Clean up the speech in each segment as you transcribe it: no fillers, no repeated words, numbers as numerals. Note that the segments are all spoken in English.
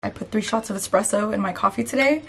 I put 3 shots of espresso in my coffee today,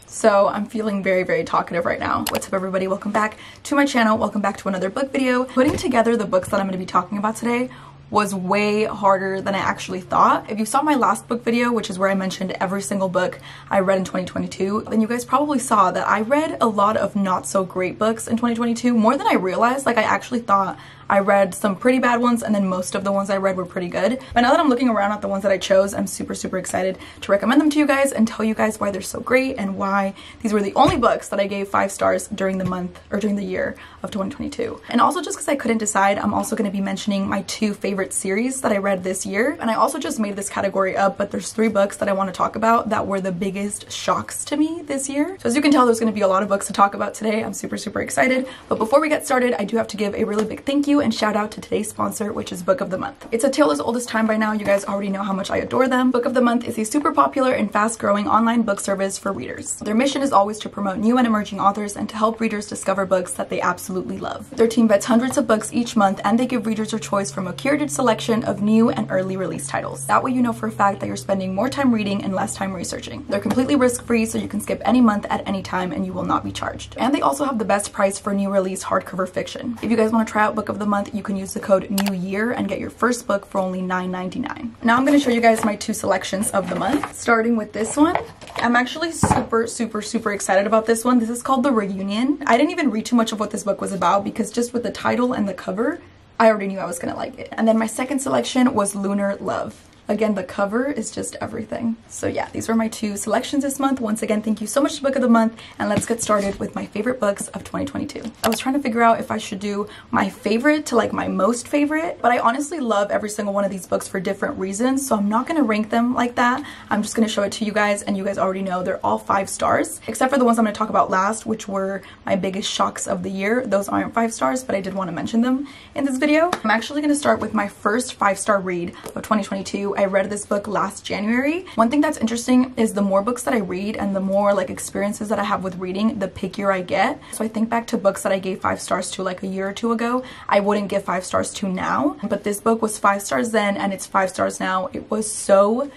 so I'm feeling very, very talkative right now. What's up, everybody? Welcome back to my channel. Welcome back to another book video. Putting together the books that I'm going to be talking about today was way harder than I actually thought. If you saw my last book video, which is where I mentioned every single book I read in 2022, then you guys probably saw that I read a lot of not so great books in 2022, more than I realized. Like, I actually thought I read some pretty bad ones, and then most of the ones I read were pretty good. But now that I'm looking around at the ones that I chose, I'm super, super excited to recommend them to you guys and tell you guys why they're so great and why these were the only books that I gave 5 stars during the month or during the year of 2022. And also, just because I couldn't decide, I'm also going to be mentioning my 2 favorite series that I read this year. And I also just made this category up, but there's 3 books that I want to talk about that were the biggest shocks to me this year. So as you can tell, there's going to be a lot of books to talk about today. I'm super, super excited. But before we get started, I do have to give a really big thank you and shout out to today's sponsor, which is Book of the Month. It's a tale as old as time by now. You guys already know how much I adore them. Book of the Month is a super popular and fast-growing online book service for readers. Their mission is always to promote new and emerging authors and to help readers discover books that they absolutely love. Their team vets hundreds of books each month, and they give readers a choice from a curated selection of new and early release titles. That way you know for a fact that you're spending more time reading and less time researching. They're completely risk-free, so you can skip any month at any time and you will not be charged. And they also have the best price for new release hardcover fiction. If you guys want to try out Book of the Month, you can use the code NEWYEAR and get your first book for only $9.99. Now I'm going to show you guys my 2 selections of the month, starting with this one. I'm actually super, super, super excited about this one. This is called The Reunion. I didn't even read too much of what this book was about because just with the title and the cover, I already knew I was gonna like it. And then my second selection was Lunar Love. Again, the cover is just everything. So yeah, these were my 2 selections this month. Once again, thank you so much to Book of the Month, and let's get started with my favorite books of 2022. I was trying to figure out if I should do my favorite to like my most favorite, but I honestly love every single one of these books for different reasons, so I'm not gonna rank them like that. I'm just gonna show it to you guys, and you guys already know they're all 5 stars, except for the ones I'm gonna talk about last, which were my biggest shocks of the year. Those aren't 5 stars, but I did want to mention them in this video. I'm actually gonna start with my first 5-star read of 2022. I read this book last January. One thing that's interesting is the more books that I read and the more like experiences that I have with reading, the pickier I get. So I think back to books that I gave 5 stars to like a year or 2 ago, I wouldn't give 5 stars to now. But this book was 5 stars then and it's 5 stars now. It was so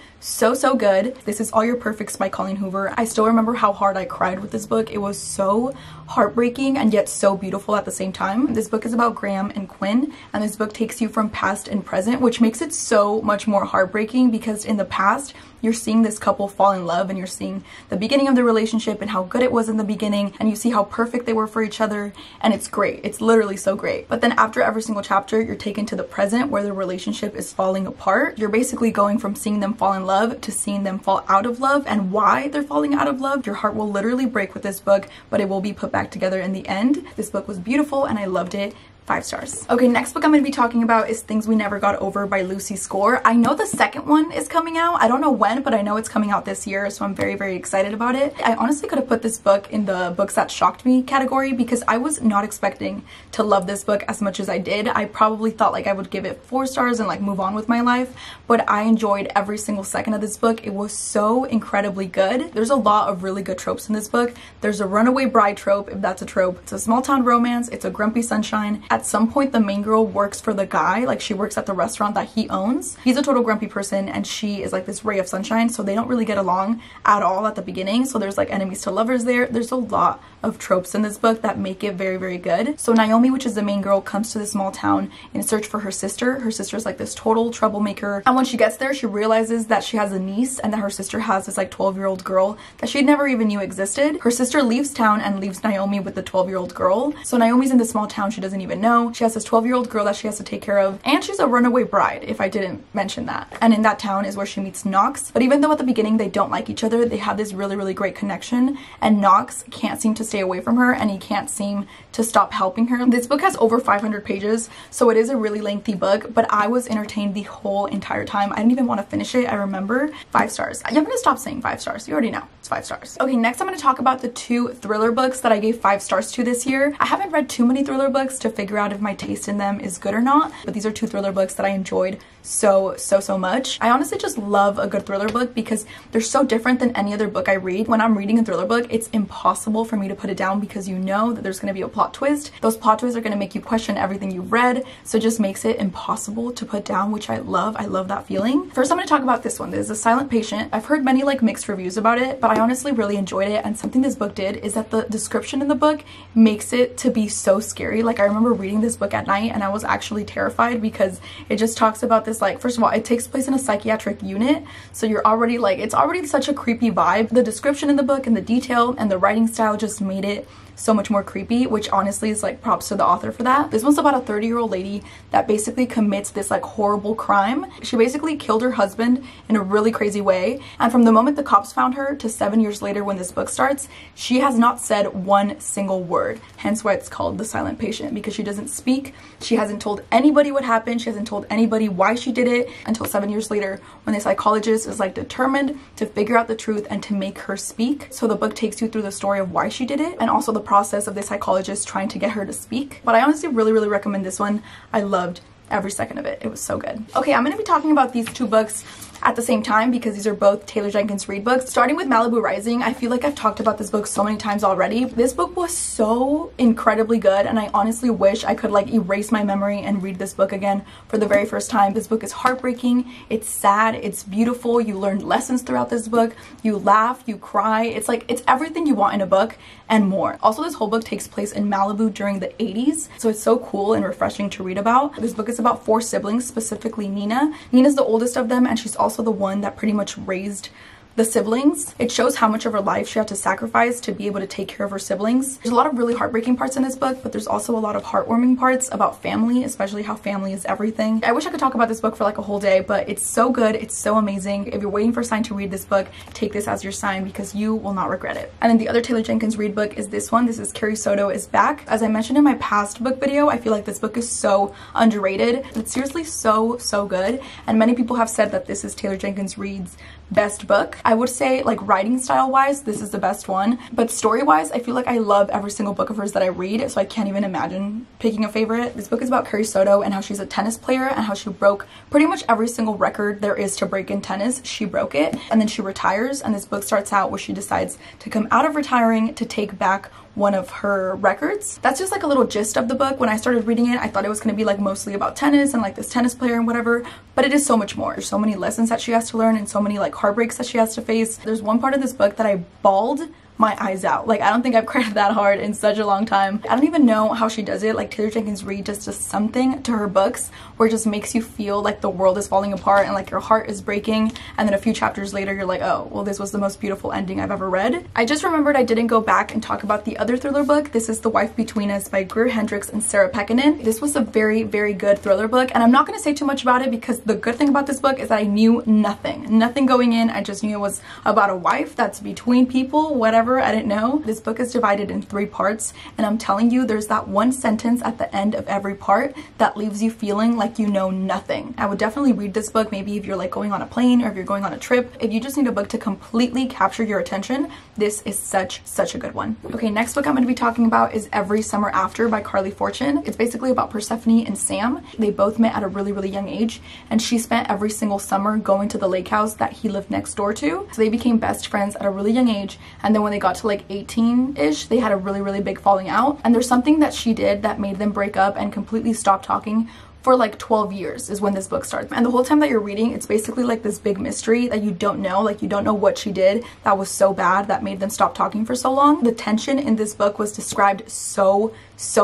good. This is All Your Perfects by Colleen Hoover. I still remember how hard I cried with this book. It was so heartbreaking and yet so beautiful at the same time. This book is about Graham and Quinn, and this book takes you from past and present, which makes it so much more heartbreaking because in the past, you're seeing this couple fall in love and you're seeing the beginning of the relationship and how good it was in the beginning, and you see how perfect they were for each other, and it's great. It's literally so great. But then after every single chapter, you're taken to the present where the relationship is falling apart. You're basically going from seeing them fall in love to seeing them fall out of love and why they're falling out of love. Your heart will literally break with this book, but it will be put back together in the end. This book was beautiful and I loved it. 5 stars. Okay, next book I'm going to be talking about is Things We Never Got Over by Lucy Score. I know the second one is coming out. I don't know when, but I know it's coming out this year, so I'm very, very excited about it. I honestly could have put this book in the books that shocked me category because I was not expecting to love this book as much as I did. I probably thought like I would give it 4 stars and like move on with my life, but I enjoyed every single second of this book. It was so incredibly good. There's a lot of really good tropes in this book. There's a runaway bride trope, if that's a trope. It's a small town romance. It's a grumpy sunshine. At some point, the main girl works for the guy, like she works at the restaurant that he owns. He's a total grumpy person and she is like this ray of sunshine, so they don't really get along at all at the beginning. So there's like enemies to lovers there. There's a lot of tropes in this book that make it very, very good. So Naomi, which is the main girl, comes to this small town in search for her sister. Her sister's like this total troublemaker, and when she gets there, she realizes that she has a niece and that her sister has this like 12-year-old girl that she never even knew existed. Her sister leaves town and leaves Naomi with the 12-year-old girl. So Naomi's in this small town she doesn't even know. She has this 12-year-old girl that she has to take care of, and she's a runaway bride, if I didn't mention that. And in that town is where she meets Knox. But even though at the beginning they don't like each other, they have this really, really great connection, and Knox can't seem to stay away from her and he can't seem to stop helping her. This book has over 500 pages, so it is a really lengthy book, but I was entertained the whole entire time. I didn't even want to finish it. I remember 5 stars. I'm gonna stop saying 5 stars. You already know it's 5 stars. Okay, next I'm gonna talk about the 2 thriller books that I gave 5 stars to this year. I haven't read too many thriller books to figure out if my taste in them is good or not. But these are two thriller books that I enjoyed so much. I honestly just love a good thriller book because they're so different than any other book I read. When I'm reading a thriller book, it's impossible for me to put it down because you know that there's going to be a plot twist. Those plot twists are going to make you question everything you've read, so it just makes it impossible to put down, which I love. I love that feeling. First, I'm going to talk about this one. This is The Silent Patient. I've heard many like mixed reviews about it, but I honestly really enjoyed it. And something this book did is that the description in the book makes it to be so scary. Like, I remember reading this book at night and I was actually terrified because it just talks about this, like, first of all, it takes place in a psychiatric unit, so you're already like, it's already such a creepy vibe. The description in the book and the detail and the writing style just made it so much more creepy, which honestly is like props to the author for that. This one's about a 30-year-old lady that basically commits this like horrible crime. She basically killed her husband in a really crazy way, and from the moment the cops found her to 7 years later when this book starts, she has not said one single word. Hence why it's called The Silent Patient, because she doesn't speak. She hasn't told anybody what happened. She hasn't told anybody why she did it until 7 years later when the psychologist is like determined to figure out the truth and to make her speak. So the book takes you through the story of why she did it and also the process of the psychologist trying to get her to speak. But I honestly really recommend this one. I loved every second of it. It was so good. Okay, I'm going to be talking about these two books at the same time because these are both Taylor Jenkins Reid books. Starting with Malibu Rising, I feel like I've talked about this book so many times already. This book was so incredibly good, and I honestly wish I could like erase my memory and read this book again for the very first time. This book is heartbreaking, it's sad, it's beautiful, you learn lessons throughout this book, you laugh, you cry. It's like, it's everything you want in a book and more. Also, this whole book takes place in Malibu during the 80s, so it's so cool and refreshing to read about. This book is about 4 siblings, specifically Nina. Nina's the oldest of them, and she's also the one that pretty much raised the siblings. It shows how much of her life she had to sacrifice to be able to take care of her siblings. There's a lot of really heartbreaking parts in this book, but there's also a lot of heartwarming parts about family, especially how family is everything. I wish I could talk about this book for like a whole day, but it's so good. It's so amazing. If you're waiting for a sign to read this book, take this as your sign because you will not regret it. And then the other Taylor Jenkins Reid book is this one. This is Carrie Soto is Back. As I mentioned in my past book video, I feel like this book is so underrated. It's seriously so good, and many people have said that this is Taylor Jenkins Reid's best book. I would say like writing style wise, this is the best one, but story wise, I feel like I love every single book of hers that I read, so I can't even imagine picking a favorite. This book is about Carrie Soto and how she's a tennis player and how she broke pretty much every single record there is to break in tennis. She broke it, and then she retires, and this book starts out where she decides to come out of retiring to take back one of her records. That's just like a little gist of the book. When I started reading it, I thought it was going to be like mostly about tennis and like this tennis player and whatever, but it is so much more. There's so many lessons that she has to learn and so many like heartbreaks that she has to face. There's one part of this book that I bawled my eyes out. Like, I don't think I've cried that hard in such a long time. I don't even know how she does it. Like, Taylor Jenkins Reid just does something to her books where it just makes you feel like the world is falling apart and like your heart is breaking, and then a few chapters later you're like, oh well, this was the most beautiful ending I've ever read. I just remembered I didn't go back and talk about the other thriller book. This is The Wife Between Us by Greer Hendricks and Sarah Pekkanen. This was a very good thriller book, and I'm not going to say too much about it because the good thing about this book is that I knew nothing going in. I just knew it was about a wife that's between people, whatever, I didn't know. This book is divided in 3 parts, and I'm telling you, there's that one sentence at the end of every part that leaves you feeling like you know nothing. I would definitely read this book maybe if you're like going on a plane or if you're going on a trip. If you just need a book to completely capture your attention, this is such a good one. Okay, next book I'm going to be talking about is Every Summer After by Carly Fortune. It's basically about Persephone and Sam. They both met at a really young age, and she spent every single summer going to the lake house that he lived next door to. So they became best friends at a really young age, and then when they got to like 18-ish, they had a really big falling out, and there's something that she did that made them break up and completely stop talking for like 12 years is when this book starts. And the whole time that you're reading, it's basically like this big mystery that you don't know. Like, you don't know what she did that was so bad that made them stop talking for so long. The tension in this book was described so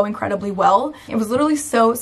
incredibly well. It was literally so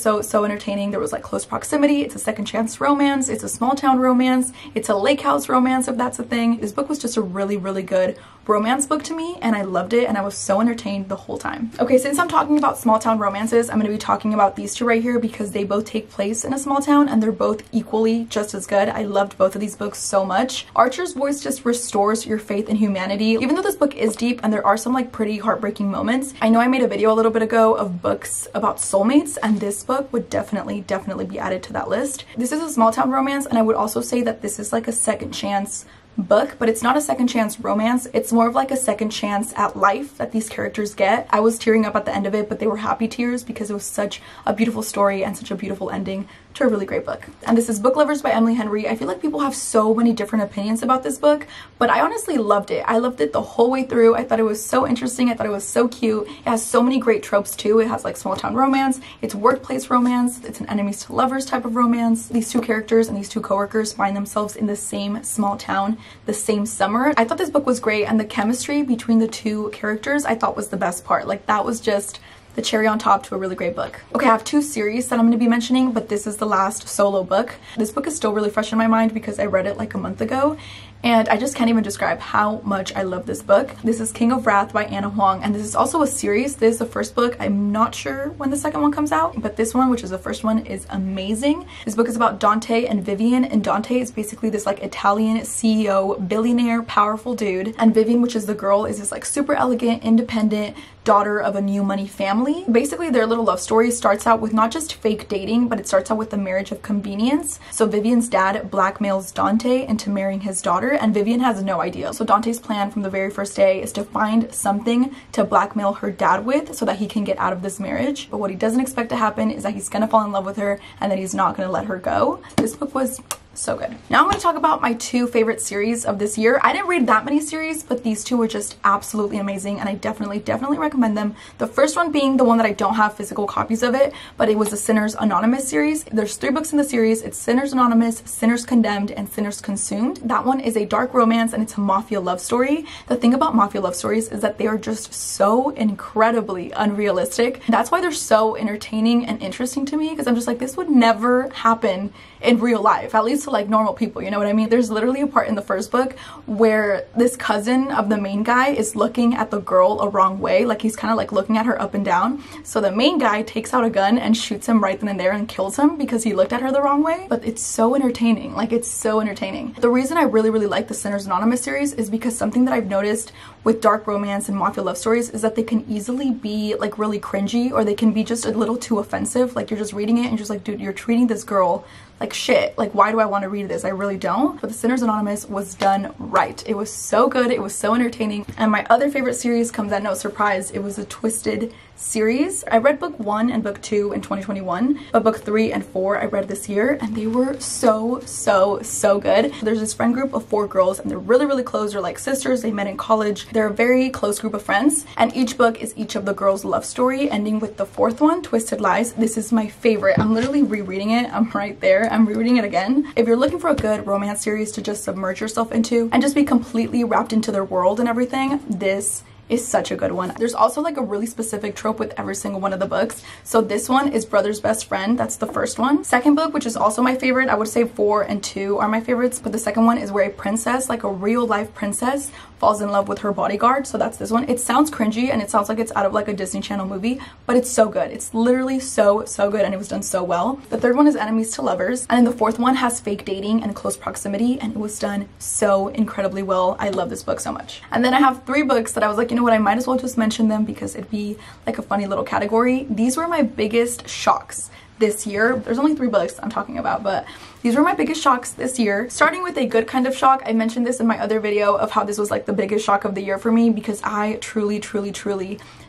entertaining. There was like close proximity. It's a second chance romance. It's a small town romance. It's a lake house romance, if that's a thing. This book was just a really good romance book to me, and I loved it, and I was so entertained the whole time. Okay, since I'm talking about small town romances, I'm going to be talking about these two right here because they both take place in a small town and they're both equally just as good. I loved both of these books so much. Archer's voice just restores your faith in humanity. Even though this book is deep and there are some like pretty heartbreaking moments, I know I made a video a little bit ago of books about soulmates, and this book would definitely be added to that list. This is a small town romance, and I would also say that this is like a second chance book, but it's not a second chance romance. It's more of like a second chance at life that these characters get. I was tearing up at the end of it, but they were happy tears because it was such a beautiful story and such a beautiful ending to a really great book. And this is Book Lovers by Emily Henry. I feel like people have so many different opinions about this book, but I honestly loved it. I loved it the whole way through. I thought it was so interesting. I thought it was so cute. It has so many great tropes too. It has like small town romance, it's workplace romance, it's an enemies to lovers type of romance. These two characters and these two coworkers find themselves in the same small town the same summer. I thought this book was great, and the chemistry between the two characters I thought was the best part. Like, that was just the cherry on top to a really great book. Okay, I have two series that I'm going to be mentioning, but this is the last solo book. This book is still really fresh in my mind because I read it like a month ago, and I just can't even describe how much I love this book. This is King of Wrath by Anna Huang, and this is also a series. This is the first book. I'm not sure when the second one comes out, but this one, which is the first one, is amazing. This book is about Dante and Vivian, and Dante is basically this like Italian CEO, billionaire, powerful dude, and Vivian, which is the girl, is this like super elegant, independent daughter of a new money family. Basically, their little love story starts out with not just fake dating, but it starts out with the marriage of convenience. So Vivian's dad blackmails Dante into marrying his daughter, and Vivian has no idea. So Dante's plan from the very first day is to find something to blackmail her dad with so that he can get out of this marriage. But what he doesn't expect to happen is that he's gonna fall in love with her and that he's not gonna let her go. This book was so good. Now I'm going to talk about my two favorite series of this year. I didn't read that many series, but these two were just absolutely amazing, and I definitely recommend them. The first one being the one that I don't have physical copies of it, but it was the Sinners Anonymous series. There's 3 books in the series. It's Sinners Anonymous, Sinners Condemned, and Sinners Consumed. That one is a dark romance and it's a mafia love story. The thing about mafia love stories is that they are just so incredibly unrealistic. That's why they're so entertaining and interesting to me, because I'm just like, this would never happen in real life, at least to like normal people, you know what I mean? There's literally a part in the first book where this cousin of the main guy is looking at the girl a wrong way, like he's kind of like looking at her up and down. So the main guy takes out a gun and shoots him right then and there and kills him because he looked at her the wrong way. But it's so entertaining, like it's so entertaining. The reason I really like the Sinners Anonymous series is because something that I've noticed with dark romance and mafia love stories is that they can easily be like really cringy, or they can be just a little too offensive. Like, you're just reading it and you're just like, dude, you're treating this girl like shit. Like, why do I want to read this? I really don't. But the Sinners Anonymous was done right. It was so good. It was so entertaining. And my other favorite series comes at no surprise. It was a Twisted series. I read book 1 and book 2 in 2021, but book 3 and 4 I read this year, and they were so good. There's this friend group of 4 girls, and they're really close. They're like sisters. They met in college. They're a very close group of friends, and each book is each of the girls' love story, ending with the 4th one, Twisted Lies. This is my favorite. I'm literally rereading it. I'm right there. I'm rereading it again. If you're looking for a good romance series to just submerge yourself into and just be completely wrapped into their world and everything, this is such a good one. There's also like a really specific trope with every single one of the books. So this one is Brother's Best Friend. That's the first one. Second book, which is also my favorite, I would say 4 and 2 are my favorites, but the second one is where a princess, like a real life princess, falls in love with her bodyguard. So that's this one. It sounds cringy and it sounds like it's out of like a Disney Channel movie, but it's so good. It's literally so good, and it was done so well. The third one is Enemies to Lovers, and then the 4th one has fake dating and close proximity, and it was done so incredibly well. I love this book so much. And then I have 3 books that I was like, you know what, I might as well just mention them because it'd be like a funny little category. These were my biggest shocks this year. There's only 3 books I'm talking about, but these were my biggest shocks this year. Starting with a good kind of shock, I mentioned this in my other video of how this was like the biggest shock of the year for me, because I truly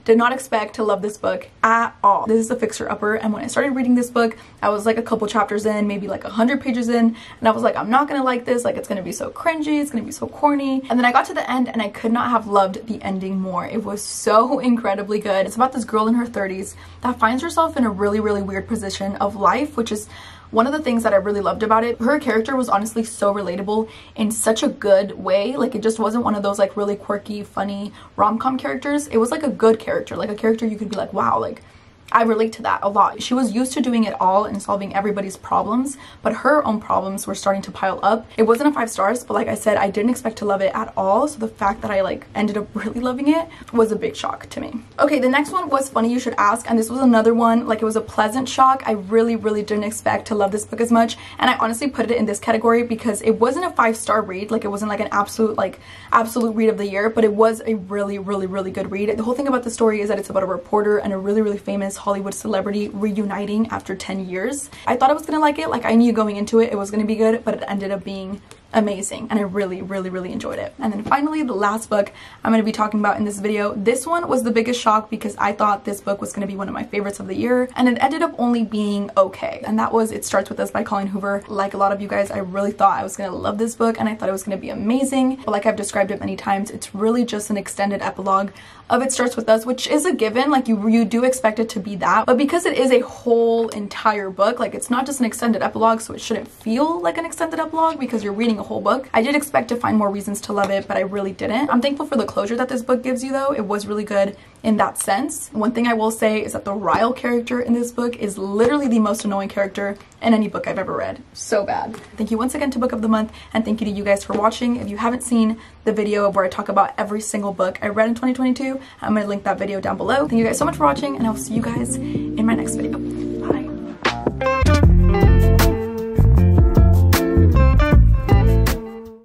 did not expect to love this book at all. This is a Fixer Upper, and when I started reading this book, I was like a couple chapters in, maybe like 100 pages in, and I was like, I'm not gonna like this. Like, it's gonna be so cringy, it's gonna be so corny. And then I got to the end and I could not have loved the ending more. It was so incredibly good. It's about this girl in her 30s that finds herself in a really weird position of life, which is one of the things that I really loved about it. Her character was honestly so relatable in such a good way. Like, it just wasn't one of those like really quirky, funny rom-com characters. It was like a good character, like a character you could be like, wow, like I relate to that a lot. She was used to doing it all and solving everybody's problems, but her own problems were starting to pile up. It wasn't a 5 stars, but like I said, I didn't expect to love it at all. So the fact that I like ended up really loving it was a big shock to me. Okay, the next one was Funny You Should Ask, and this was another one, like it was a pleasant shock. I really didn't expect to love this book as much, and I honestly put it in this category because it wasn't a 5-star read. Like, it wasn't like an absolute read of the year, but it was a really good read. The whole thing about the story is that it's about a reporter and a really famous Hollywood celebrity reuniting after 10 years. I thought I was gonna like it. Like, I knew going into it it was gonna be good, but it ended up being amazing, and I really enjoyed it. And then finally, the last book I'm going to be talking about in this video. This one was the biggest shock because I thought this book was going to be one of my favorites of the year, and it ended up only being okay. And that was It Starts With Us by Colleen Hoover. Like a lot of you guys, I really thought I was going to love this book, and I thought it was going to be amazing. But like I've described it many times, it's really just an extended epilogue of It Starts With Us, which is a given. Like you do expect it to be that, but because it is a whole entire book, like it's not just an extended epilogue, so it shouldn't feel like an extended epilogue because you're reading a whole book. I did expect to find more reasons to love it, but I really didn't. I'm thankful for the closure that this book gives you though. It was really good in that sense. One thing I will say is that the Ryle character in this book is literally the most annoying character in any book I've ever read. So bad. Thank you once again to Book of the Month, and thank you to you guys for watching. If you haven't seen the video where I talk about every single book I read in 2022, I'm going to link that video down below. Thank you guys so much for watching, and I'll see you guys in my next video.